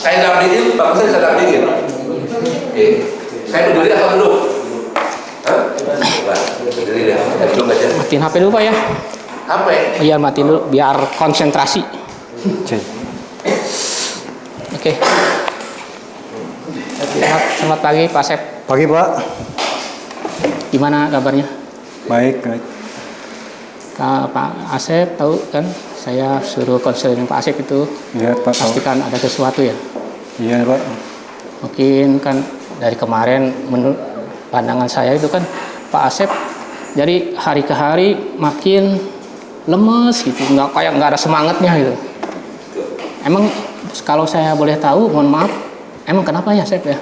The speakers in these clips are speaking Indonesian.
Saya dampingin, Bapak saya dampingin. Oke. Saya berdiri atau duduk? Hah? Berdiri ya. Duduk aja. Matiin HP dulu Pak ya. HP? Iya matiin dulu biar konsentrasi. Oke. Selamat pagi Pak Asep. Pagi Pak. Gimana kabarnya? Baik, baik. Pak Asep tahu kan saya suruh konseling Pak Asep itu Iya Pak. pastikan ada sesuatu ya. Iya Pak. Mungkin kan dari kemarin menurut pandangan saya itu kan Pak Asep jadi hari ke hari makin lemes gitu, nggak ada semangatnya gitu. Emang kalau saya boleh tahu, mohon maaf, emang kenapa ya Asep ya?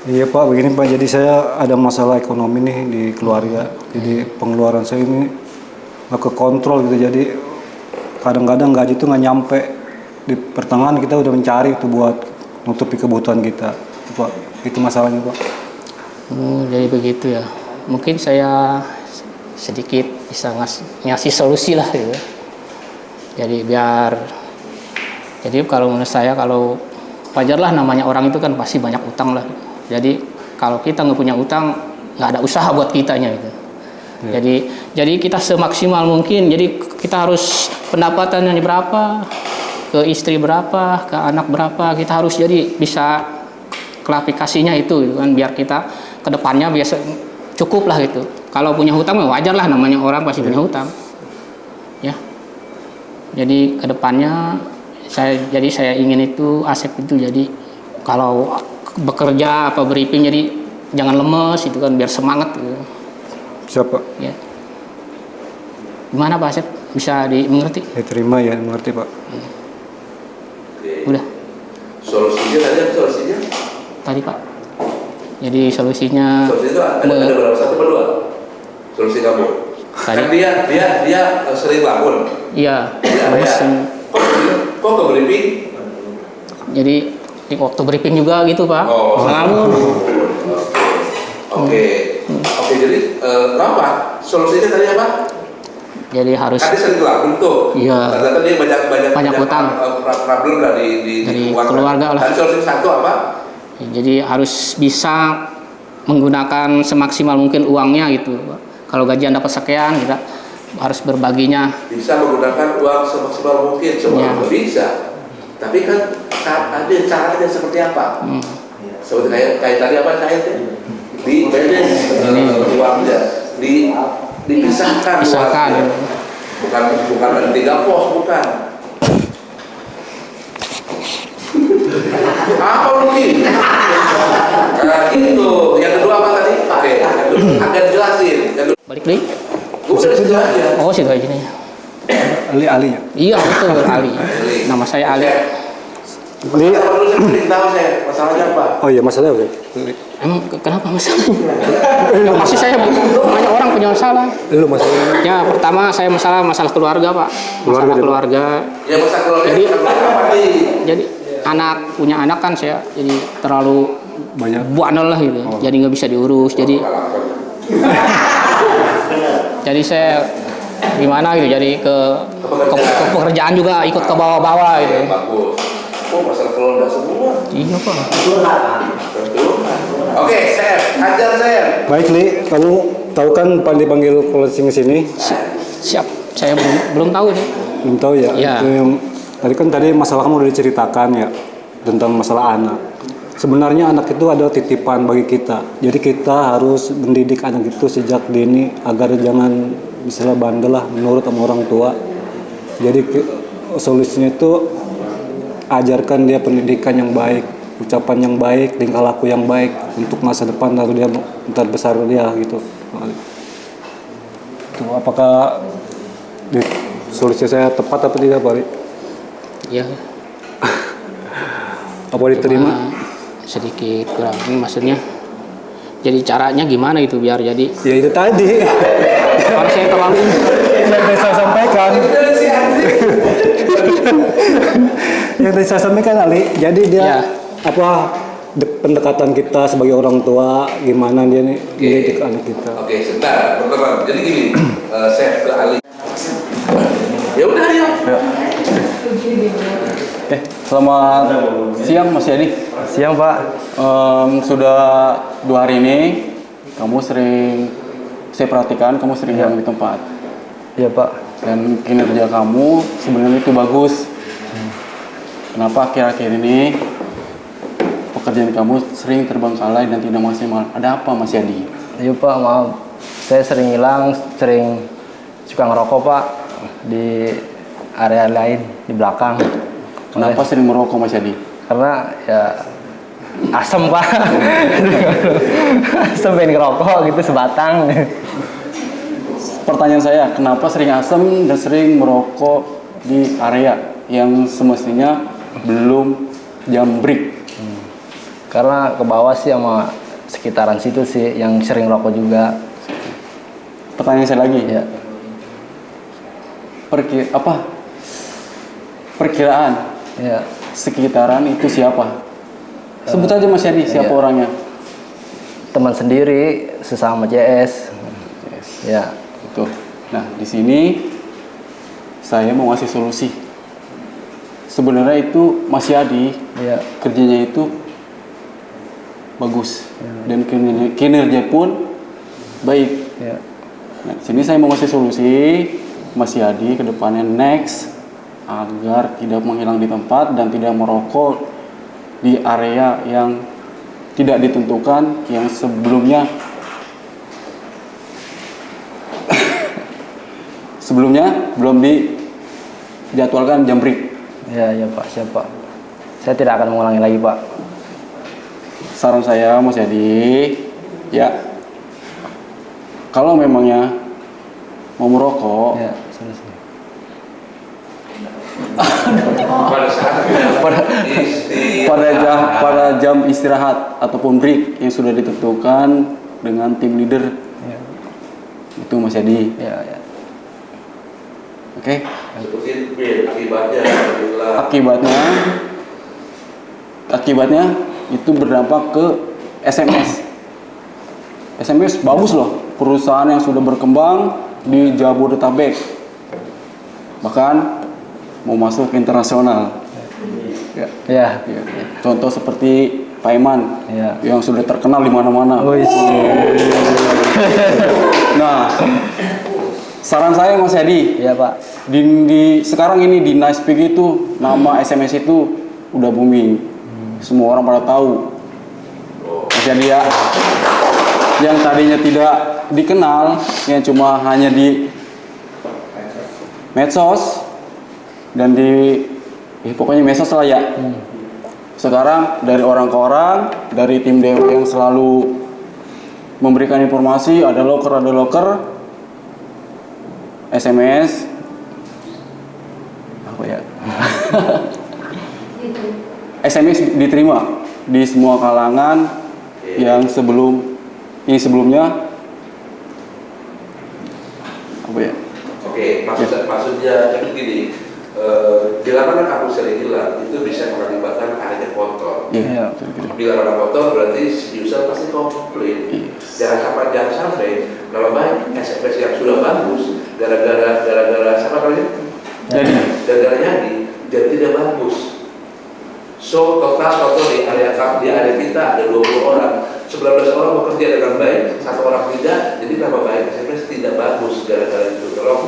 Iya Pak, begini Pak, jadi saya ada masalah ekonomi nih di keluarga. Jadi pengeluaran saya ini nggak kekontrol gitu, jadi kadang-kadang gaji itu nggak nyampe. Di pertengahan kita udah mencari itu buat nutupi kebutuhan kita. Pak, itu masalahnya Pak. Jadi begitu ya. Mungkin saya sedikit bisa ngasih solusi lah gitu. Jadi kalau menurut saya, kalau wajarlah namanya orang itu kan pasti banyak utang lah. Jadi kalau kita nggak punya utang, nggak ada usaha buat kitanya gitu. Ya. Jadi kita semaksimal mungkin. Jadi kita harus pendapatannya berapa, ke istri berapa, ke anak berapa. Kita harus jadi bisa klarifikasinya itu gitu kan, biar kita ke depannya biasa cukup lah gitu. Kalau punya hutang wajar lah, namanya orang pasti punya hutang. Ya. Jadi ke depannya saya ingin itu Asep itu jadi kalau bekerja apa briefing jadi jangan lemes itu kan, biar semangat gitu. Siapa? Ya. Gimana Pak Asep? Bisa dimengerti? Diterima ya, mengerti Pak. Udah. Solusinya? Tadi Pak. Jadi solusinya itu ada berapa? Satu per dua? Solusi kamu? Tadi. Kan dia sering bangun. Iya. Kok ke briefing? Jadi di waktu briefing juga gitu Pak. Ngelamun. Oke, jadi apa? Solusinya tadi apa? Jadi harus. Kan dia sering bangun tuh. Iya. Ternyata dia banyak utang. Problem lah di keluarga lah. Dan solusi satu apa? Jadi harus bisa menggunakan semaksimal mungkin uangnya gitu. Kalau gajian dapat sekian, kita harus berbaginya. Bisa menggunakan uang semaksimal mungkin, semua bisa. Tapi kan ada caranya seperti apa? Seperti kayak tadi apa caranya? Di manage uangnya, dipisahkan. Uangnya. Bukan ada 3 pos, bukan. Apa mungkin? Nah, gitu. Yang kedua apa tadi? Oke, agak jelasin. Balik lagi? Udah dijelasin. Oh, situ aja nih. Ali ya? Iya betul, Ali. Nama saya Ali. Ali. Perlu saya tahu masalahnya apa? Oh iya, masalahnya oke. Emang kenapa masalahnya? Pasti saya banyak orang punya masalah. Lu masalahnya? Ya pertama saya masalah keluarga Pak. Masalah keluarga. Ya masalah keluarga. Jadi punya anak kan saya jadi terlalu banyak bandel lah gitu. Jadi nggak bisa diurus. Jadi saya gimana gitu. Jadi ke pekerjaan juga ikut ke bawah-bawah gitu. Bagus. Oh, masalah keluarga semua. Iya Pak. Oke, Chef, ajar Chef. Baik Li, kamu tahu kan dipanggil closing sini? Siap. Saya belum tahu nih. Belum tahu ya? Iya. Itu yang tadi masalah kamu udah diceritakan ya tentang masalah anak. Sebenarnya anak itu adalah titipan bagi kita. Jadi kita harus mendidik anak itu sejak dini agar jangan misalnya bandel lah menurut sama orang tua. Jadi solusinya itu ajarkan dia pendidikan yang baik, ucapan yang baik, tingkah laku yang baik untuk masa depan atau dia ntar besar dia gitu. Itu apakah solusi saya tepat atau tidak Pak? Iya. Apa diterima? Sedikit kurang. Ini maksudnya jadi caranya gimana itu biar jadi? Ya itu tadi. Kalau saya terlalu saya sampaikan. Yang tadi saya sampaikan Ali. Jadi dia pendekatan kita sebagai orang tua gimana dia nih mendidik anak kita. Oke, sebentar, teman-teman. Jadi gini, saya ke Ali. Ya udah ya. Selamat siang Mas Yadi. Siang Pak. Sudah 2 hari ini kamu sering, saya perhatikan kamu sering hilang di tempat. Iya Pak. Dan kinerja kamu sebenarnya itu bagus. Kenapa akhir-akhir ini pekerjaan kamu sering terbengkalai dan tidak maksimal? Ada apa Mas Yadi? Iya Pak, maaf. Saya sering hilang, sering suka ngerokok Pak di area lain di belakang. Kenapa sering merokok Mas Yadi? Karena ya asem Pak. Asem pengen ngerokok gitu sebatang. Pertanyaan saya, kenapa sering asam dan sering merokok di area yang semestinya belum jam break? Karena ke bawah sih sama sekitaran situ sih yang sering rokok juga. Pertanyaan saya lagi, Ya. Perkiraan Ya. sekitaran itu siapa? Sebut aja Mas Yadi, siapa Iya. orangnya? Teman sendiri, sesama CS. Ya. Tuh. Nah, di sini saya mau ngasih solusi. Sebenarnya itu Mas Yadi Ya. kerjanya itu bagus dan kinerja pun baik. Ya. Nah, di sini saya mau ngasih solusi Mas Yadi ke depannya next agar tidak menghilang di tempat dan tidak merokok di area yang tidak ditentukan yang sebelumnya belum dijadwalkan jam break. Ya Pak, siap Pak. Saya tidak akan mengulangi lagi Pak. Saran saya Mas Yadi, ya kalau memangnya mau merokok Ya, selesai. Pada saat pada jam istirahat ataupun break yang sudah ditentukan dengan tim leader, Ya. itu Mas Yadi. Ya. Oke. seperti itu akibatnya apabila Akibatnya itu berdampak ke SMS. SMS bagus loh, perusahaan yang sudah berkembang di Jabodetabek, bahkan mau masuk internasional. Ya. Ya. Ya. Contoh seperti Pak Iman, Ya. yang sudah terkenal di mana-mana. Wih. Nah, saran saya Mas Yadi, Ya Pak. sekarang ini di Nicepeak itu nama SMS itu udah booming. Semua orang pada tahu. Mas Yadi ya, yang tadinya tidak dikenal, yang cuma hanya di medsos dan pokoknya medsos lah ya. Sekarang dari orang ke orang, dari tim dev yang selalu memberikan informasi, ada loker, SMS, apa ya? SMS diterima di semua kalangan yang sebelumnya apa ya? Oke, maksudnya itu gini, bila mana kamu sering hilang, itu bisa mengakibatkan akhirnya kotor. Iya. Bila mana kotor berarti si user pasti komplain. Jangan sampai nama baik SMS yang sudah bagus gara-gara siapa namanya? Gara-gara jadi tidak bagus. So total di area kita ada 20 orang, 19 orang bekerja dengan baik, 1 orang tidak, jadi nama baik SMS tidak bagus gara-gara itu. Kalau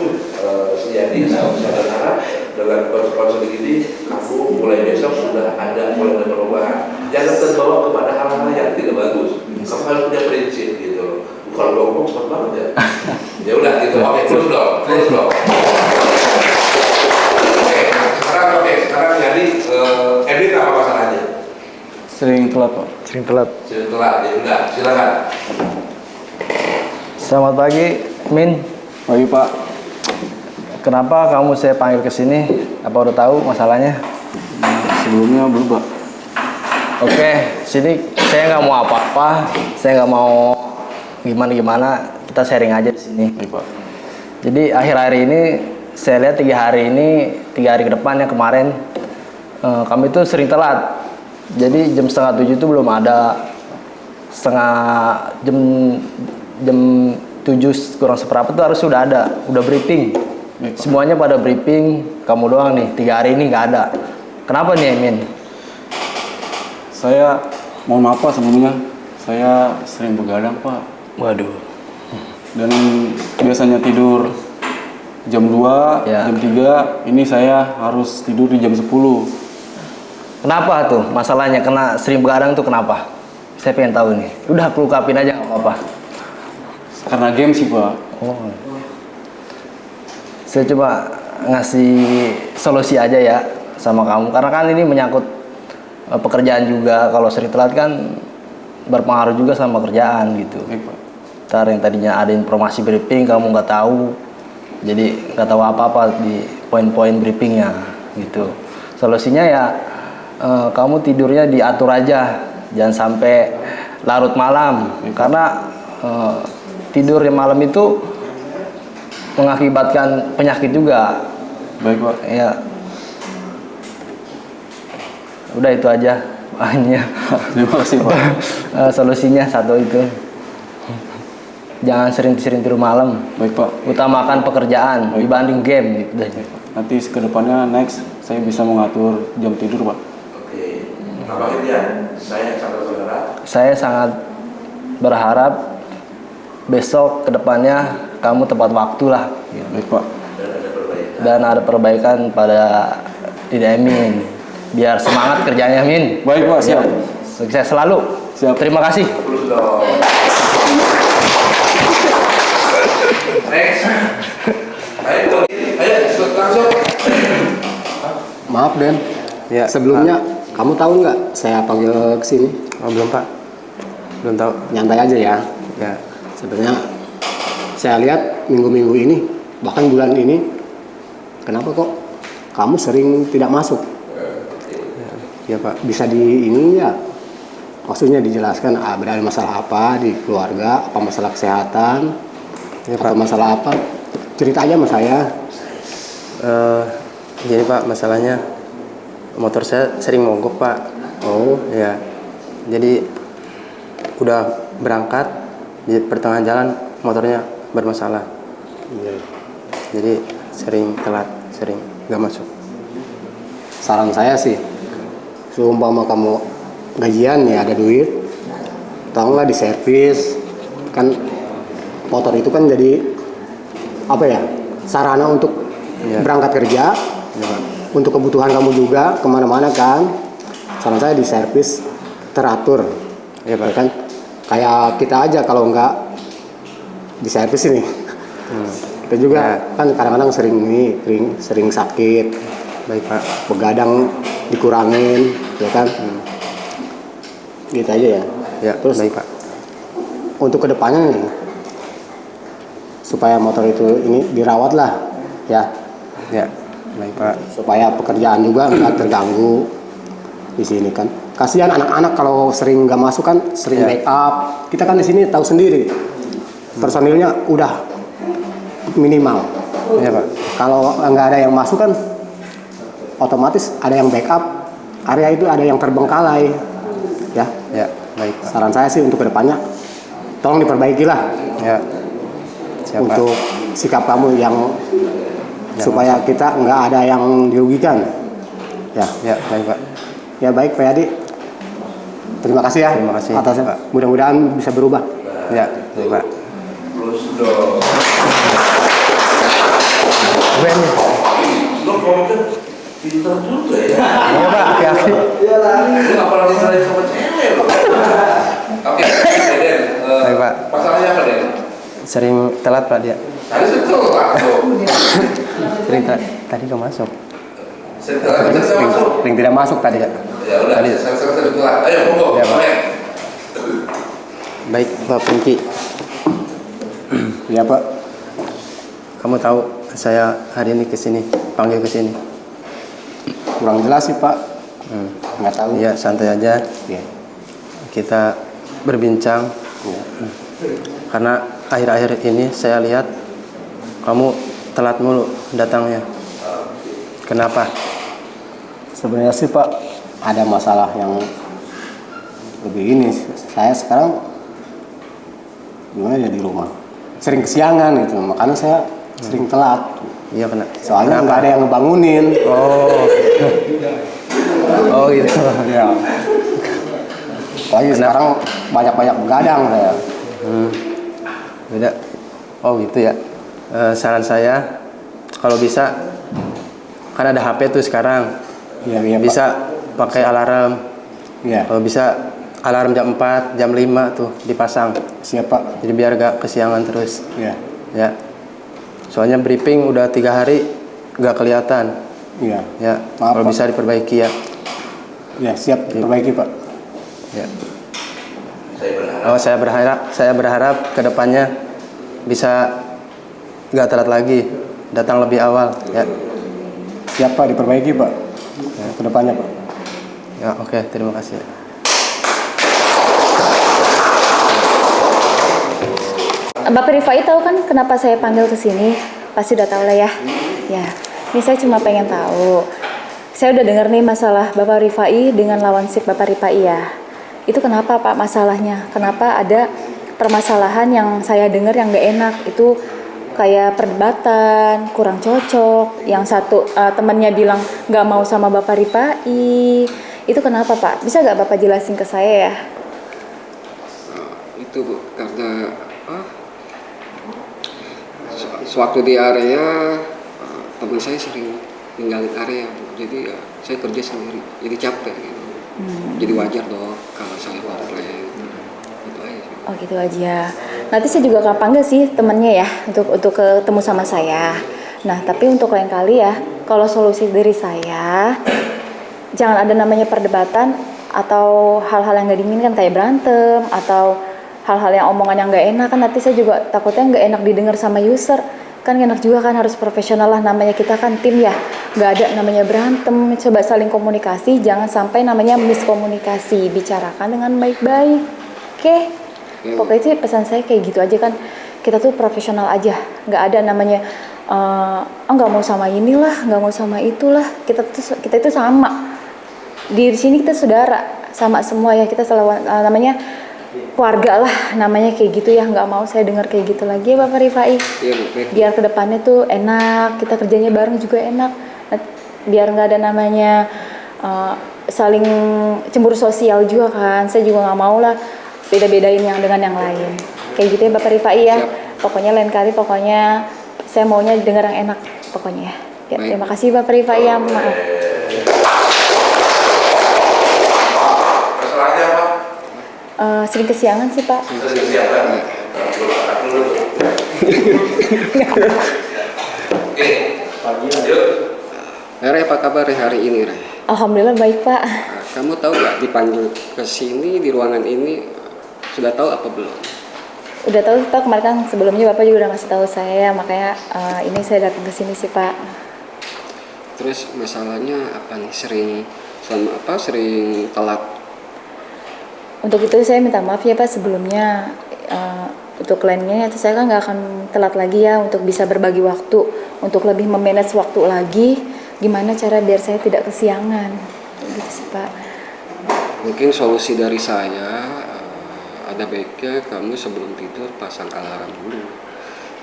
Yadi saudara dengan konsep ini, kamu mulai besok sudah ada perubahan. Jangan terbawa kepada hal-hal yang tidak bagus. Kamu harus punya prinsip gitu loh. Kalau ngomong cepat banget ya. Ya udah gitu. Oke, close dong. Sekarang jadi Edit apa masalahnya? Sering telat Pak. Sering telat. Ya udah, silakan. Selamat pagi, Min. Pagi Pak. Kenapa kamu saya panggil ke sini? Apa udah tahu masalahnya? Sebelumnya belum Pak. Oke, sini saya nggak mau apa-apa, saya nggak mau gimana, kita sharing aja di sini. Baik Pak. Jadi akhir-akhir ini saya lihat 3 hari ke depannya kemarin kami itu sering telat. Jadi jam 6:30 itu belum ada, jam 7 kurang seperempat itu harus sudah ada, udah briefing. Semuanya pada briefing, kamu doang nih 3 hari ini nggak ada. Kenapa nih Min? Saya mohon maaf Pak sebelumnya. Saya sering begadang Pak. Waduh. Dan biasanya tidur jam 2, Ya. jam 3. Ini saya harus tidur di jam 10. Kenapa tuh masalahnya? Kena sering begadang tuh kenapa? Saya pengen tahu nih. Udah aku ungkapin aja nggak apa-apa. Karena game sih Pak. Oh. Saya coba ngasih solusi aja ya sama kamu. Karena kan ini menyangkut pekerjaan juga. Kalau sering telat kan berpengaruh juga sama kerjaan gitu. Baik Pak. Ntar yang tadinya ada informasi briefing kamu nggak tahu, jadi nggak tahu apa-apa di poin-poin briefingnya gitu. Solusinya ya kamu tidurnya diatur aja, jangan sampai larut malam. Karena tidur yang malam itu mengakibatkan penyakit juga. Baik Pak. Ya, udah itu aja hanya Terima kasih Pak. solusinya satu itu. Jangan sering tidur malam. Baik Pak. Utamakan pekerjaan Baik. dibanding game gitu. Nanti ke depannya next saya bisa mengatur jam tidur Pak. Oke. Abang Indian, saya sangat berharap Saya sangat berharap besok kedepannya kamu tepat waktu lah gitu. Baik Pak. dan ada perbaikan. Dan ada perbaikan pada Didi Emin biar semangat kerjanya Min. Baik Pak, siap. Sukses selalu. Siap. Terima kasih. Terus dong. Next. Ayo, langsung. Maaf Den, Ya, sebelumnya kamu tahu nggak saya panggil ke sini? Oh, belum Pak, belum tahu. Nyantai aja ya. Ya, Sebenarnya saya lihat minggu-minggu ini, bahkan bulan ini, kenapa kok kamu sering tidak masuk? ya Pak. Bisa di ini ya, maksudnya dijelaskan ada masalah apa di keluarga, apa masalah kesehatan, Ya, atau Pak. masalah apa? Cerita aja sama saya. Jadi Pak, masalahnya motor saya sering mogok Pak. Oh, Ya, jadi udah berangkat di pertengahan jalan motornya bermasalah. iya. Jadi sering telat, sering nggak masuk. Saran saya sih, seumpama kamu gajian ya ada duit, tahu nggak diservis, kan motor itu kan jadi apa ya, sarana untuk Iya. berangkat kerja, Ya, Pak. untuk kebutuhan kamu juga kemana-mana kan. Saran saya diservis teratur, Iya, Pak. ya kan? Kayak kita aja kalau nggak diservis ini, kita juga Ya. kan kadang-kadang sering sakit. Baik Pak. Begadang dikurangin, ya kan? Gitu aja ya. Ya, Terus baik Pak. untuk kedepannya nih, supaya motor itu ini dirawat lah, ya, Ya, baik Pak. supaya pekerjaan juga nggak terganggu di sini kan. Kasihan anak-anak kalau sering nggak masuk kan, sering Ya. backup. Kita kan di sini tahu sendiri, personilnya udah minimal. Ya Pak. Kalau nggak ada yang masuk kan, otomatis ada yang backup, area itu ada yang terbengkalai, ya. Ya, baik Pak. Saran saya sih untuk kedepannya, tolong diperbaiki lah Ya. Siap Pak. untuk sikap kamu yang supaya kita nggak ada yang dirugikan. Ya, Ya, baik Pak. ya baik Pak Yadi. Terima kasih ya. Terima kasih, atas Pak. mudah-mudahan bisa berubah. Ya, baik Pak. Terus dong. Ben. Lo ngomongnya pintar juga ya. Iya Pak, hati-hati. Lu nggak pernah ditanya sama cewek lo. Oke, Den. Baik, Pak. Masalahnya apa Den? Sering telat Pak dia. Tadi sentuh Pak. Sering tadi nggak masuk. Setelah kita masuk. Ring tidak masuk tadi ya. Ya udah, setelah. Ayo, monggo. Ya, Pak. Ayo. Baik Pak Pinky. Ya Pak. Kamu tahu saya hari ini kesini, panggil kesini. Kurang jelas sih Pak. Nggak tahu. Ya, santai aja. Ya. Kita berbincang. Karena akhir-akhir ini saya lihat kamu telat mulu datangnya. Kenapa? Sebenarnya sih Pak, ada masalah yang lebih ini. Saya sekarang gimana ya di rumah, sering kesiangan gitu, makanya saya sering telat. Iya, Soalnya kenapa? nggak ada yang ngebangunin. Oh, Oh gitu. Ya. Apalagi sekarang banyak-banyak begadang saya. Beda. Oh gitu ya. Saran saya kalau bisa kan ada HP tuh sekarang. Iya, iya, Pak. Bisa pakai alarm. Iya. Kalau bisa alarm jam 4, jam 5 tuh dipasang. Siap, Pak. Jadi biar gak kesiangan terus. Iya. Ya. Soalnya briefing udah 3 hari gak kelihatan. Iya. Ya. Maaf, Kalau Pak. bisa diperbaiki ya. Iya, siap diperbaiki, Pak. Ya. Saya berharap Saya berharap kedepannya bisa gak telat lagi, datang lebih awal. Ya. Siap, Pak, diperbaiki, Pak. Ke depannya, Pak. Ya, oke, terima kasih. Bapak Rifai tahu kan kenapa saya panggil ke sini? Pasti udah tahu lah ya. Ya, ini saya cuma pengen tahu. Saya udah dengar nih masalah Bapak Rifai dengan lawan sip Bapak Rifai ya. Itu kenapa Pak masalahnya? Kenapa ada permasalahan yang saya dengar yang gak enak? Itu kayak perdebatan, kurang cocok. Yang satu temannya bilang gak mau sama Bapak Rifai. Itu kenapa Pak? Bisa gak Bapak jelasin ke saya ya? Itu Bu, karena sewaktu di area teman saya sering ninggalin area Bu. Jadi saya kerja sendiri, jadi capek gitu. Jadi wajar dong kalau saya komplain. Itu aja sih. Oh gitu aja. Nanti saya juga akan panggil sih temennya ya untuk ketemu sama saya. Nah tapi untuk lain kali ya, kalau solusi dari saya jangan ada namanya perdebatan atau hal-hal yang nggak diinginkan kayak berantem atau hal-hal yang omongan yang nggak enak kan nanti saya juga takutnya nggak enak didengar sama user. Kan enak juga kan harus profesional lah, namanya kita kan tim ya, nggak ada namanya berantem, coba saling komunikasi, jangan sampai namanya miskomunikasi, bicarakan dengan baik-baik. Oke? Pokoknya sih pesan saya kayak gitu aja kan, kita tuh profesional aja, nggak ada namanya nggak mau sama inilah, nggak mau sama itulah, kita itu sama, di sini kita saudara, sama semua ya, kita selalu namanya keluarga lah, namanya kayak gitu ya, nggak mau saya dengar kayak gitu lagi ya Bapak Rifai. Iya Bu, baik. Biar kedepannya tuh enak, kita kerjanya bareng juga enak, biar nggak ada namanya saling cemburu sosial juga kan, saya juga nggak mau lah beda-bedain yang dengan yang lain. Kayak gitu ya Bapak Rifai ya. Siap. Pokoknya lain kali pokoknya saya maunya dengar yang enak pokoknya. Ya, Baik. terima kasih Bapak Rifai ya, maaf. Masalahnya apa? Sering kesiangan sih Pak. Kesiapan. Oke. Yuk. Re, apa kabar hari ini, Re? Alhamdulillah baik Pak. Kamu tahu nggak dipanggil ke sini di ruangan ini sudah tahu apa belum? Udah tahu Pak, kemarin kan sebelumnya Bapak juga udah ngasih tahu saya, makanya ini saya datang ke sini sih Pak. Terus masalahnya apa nih? Sering telat. Untuk itu saya minta maaf ya Pak sebelumnya. Untuk lainnya itu saya kan nggak akan telat lagi ya, untuk bisa berbagi waktu, untuk lebih memanage waktu lagi. Gimana cara biar saya tidak kesiangan? Gitu sih Pak. Mungkin solusi dari saya ada baiknya kamu sebelum tidur pasang alarm dulu.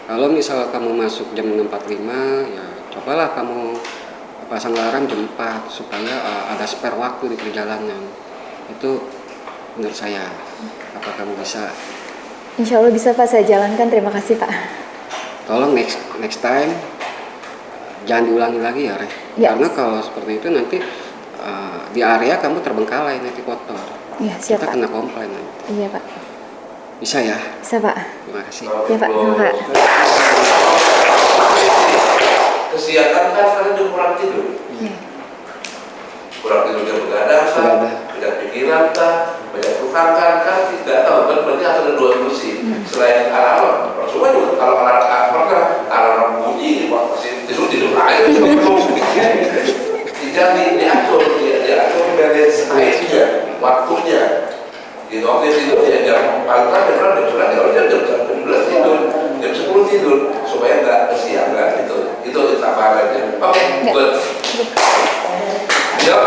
Kalau misal kamu masuk jam 6.45 ya cobalah kamu pasang alarm jam 4 supaya ada spare waktu di perjalanan. Itu menurut saya. Apa kamu bisa? Insya Allah bisa Pak, saya jalankan. Terima kasih Pak. Tolong next time jangan diulangi lagi ya, Re. Ya. Karena kalau seperti itu nanti di area kamu terbengkalai nanti kotor. Iya siap Kita Pak. kena komplain nanti. Iya Pak. Bisa ya? Bisa Pak. Terima kasih. Iya Pak. Terima Pak. Kesiapan kan karena dia kurang tidur. Iya. Kurang tidur jam begadang kan, tidak pikiran kan, banyak tukangkan kan, tidak tahu kan berarti harus ada dua fungsi selain alarm. Semua juga kalau alarm kan alarm bunyi, waktu tidur aja. Tidak diatur balance airnya, waktunya. Gitu waktu tidur ya jam paling terakhir kan jam 11 tidur, jam 10 tidur supaya nggak kesiangan itu tabarannya. Oke, good. Yuk.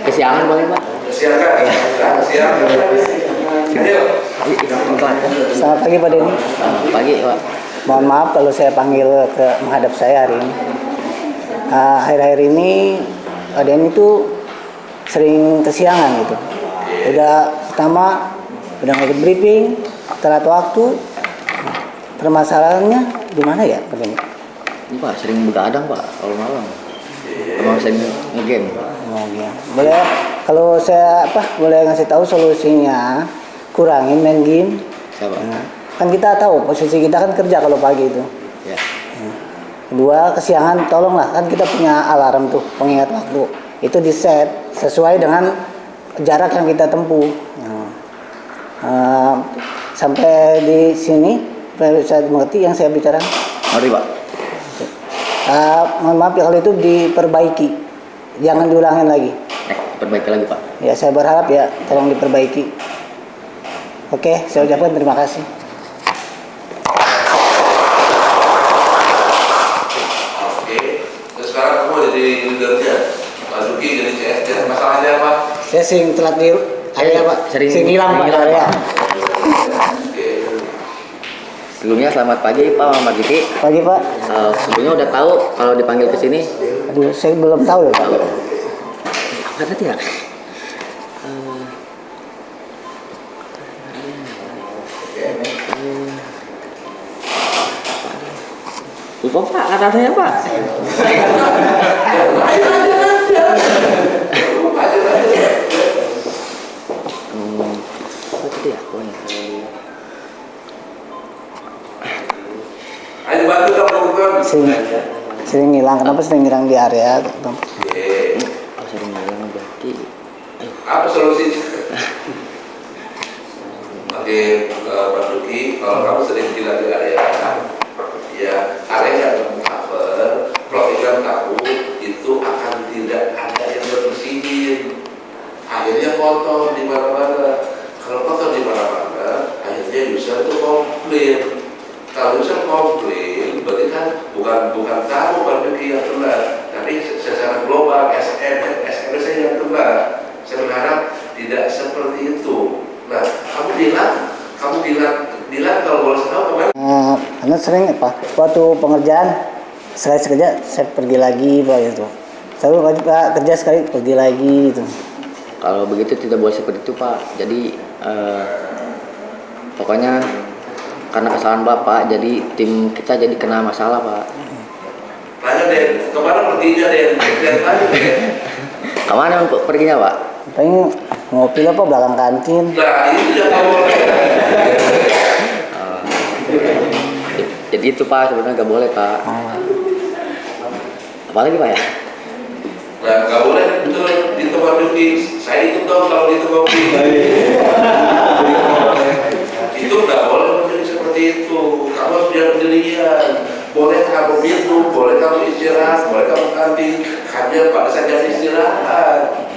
Kesiangan boleh Pak? Kesiangan. Kesiangan. Ayo. Selamat pagi Pak Denny. Pagi Pak. Mohon maaf kalau saya panggil ke menghadap saya hari ini. akhir-akhir ini ADN itu sering kesiangan gitu. Pertama udah nggak ikut briefing, telat waktu. Permasalahannya di mana ya katanya? Ini Pak sering begadang Pak kalau malam. Emang sering ngegame. Oh iya. Boleh kalau saya boleh ngasih tahu solusinya, kurangin main game. Siapa? Nah, kan kita tahu posisi kita kan kerja kalau pagi itu. Ya. Kedua, kesiangan tolonglah, kan kita punya alarm tuh pengingat waktu. Itu di set sesuai dengan jarak yang kita tempuh. Sampai di sini saya mengerti yang saya bicarakan. Ngerti Pak. Mohon maaf ya kalau itu diperbaiki, jangan diulangin lagi. Perbaiki lagi Pak. Ya saya berharap ya tolong diperbaiki. Oke, saya ucapkan terima kasih. Sekarang kamu jadi leadernya, Pak Duki jadi CS. Masalahnya apa? Saya sering telat di area Pak, sering hilang Pak di area. Sebelumnya selamat pagi Pak Muhammad Duki. Pagi Pak. Sebelumnya udah tahu kalau dipanggil ke sini? Aduh, saya belum tahu ya Pak. Apa tadi ya? Lupa Pak, kata saya Pak. Apa tadi ya? Ayo bantu dong, Sering hilang, kenapa sering hilang di area? Oh, sering hilang berarti. Apa solusi? Oke, Pak Duki, kalau kamu sering hilang di area, ya area yang cover, program kamu itu akan tidak ada yang berbersihin. Akhirnya kotor di mana-mana. Kalau kotor di mana-mana, akhirnya user itu komplain. Kalau user komplain, berarti kan bukan kamu Pak Duki yang kena, tapi secara global SMS yang kena. Saya berharap tidak seperti itu. Nah, kamu bilang kalau boleh tahu kemarin. Karena sering Pak, waktu pengerjaan sekali kerja saya pergi lagi Pak itu. Selalu Pak kerja sekali pergi lagi itu. Kalau begitu tidak boleh seperti itu Pak. Jadi pokoknya karena kesalahan Bapak, jadi tim kita jadi kena masalah Pak. Tanya Den, kemana perginya Den? Kemana perginya Pak? Paling ngopi lah Pak belakang kantin. Nah ini tidak boleh. Jadi itu Pak sebenarnya nggak boleh Pak. Apalagi Pak ya? Nah nggak boleh betul di tempat Duki. Saya ikut dong kalau di tempat Duki. Itu nggak boleh menjadi seperti itu. Kamu harus biar pendirian. Boleh kamu minum, boleh kamu istirahat, boleh kamu kantin. Hanya pada saat jam istirahat.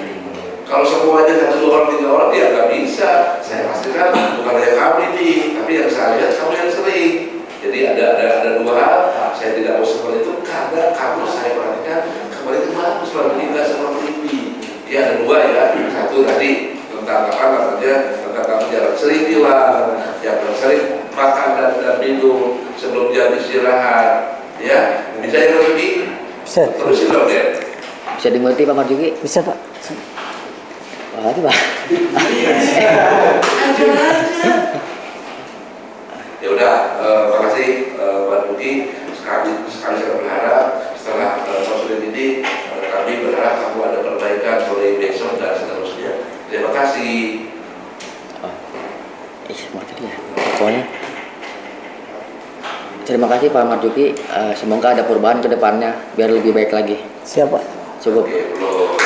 Kalau semuanya 1, 2 orang, 3 orang ya nggak bisa. Saya pastikan bukan hanya kamu ini, tapi yang saya lihat kamu yang sering. Jadi ada 2 hal. Saya tidak mau seperti itu karena kamu saya perhatikan kemarin itu bagus banget tidak seperti ini. Ya ada 2 ya. 1 tadi tentang apa namanya tentang kamu jarang sering hilang, yang sering makan dan minum sebelum jam istirahat. Ya bisa yang lebih. Bisa. Terusin dong ya. Bisa dimengerti Pak Marjuki? Bisa Pak. Apalagi Pak? Ya udah, makasih Pak Duki. Sekali saya berharap setelah konsulen ini kami berharap kamu ada perbaikan mulai besok dan seterusnya. Terima kasih. Semua tadi ya. Pokoknya terima kasih Pak Marjuki. Semoga ada perubahan ke depannya biar lebih baik lagi. Siapa? Cukup. Oke, belum.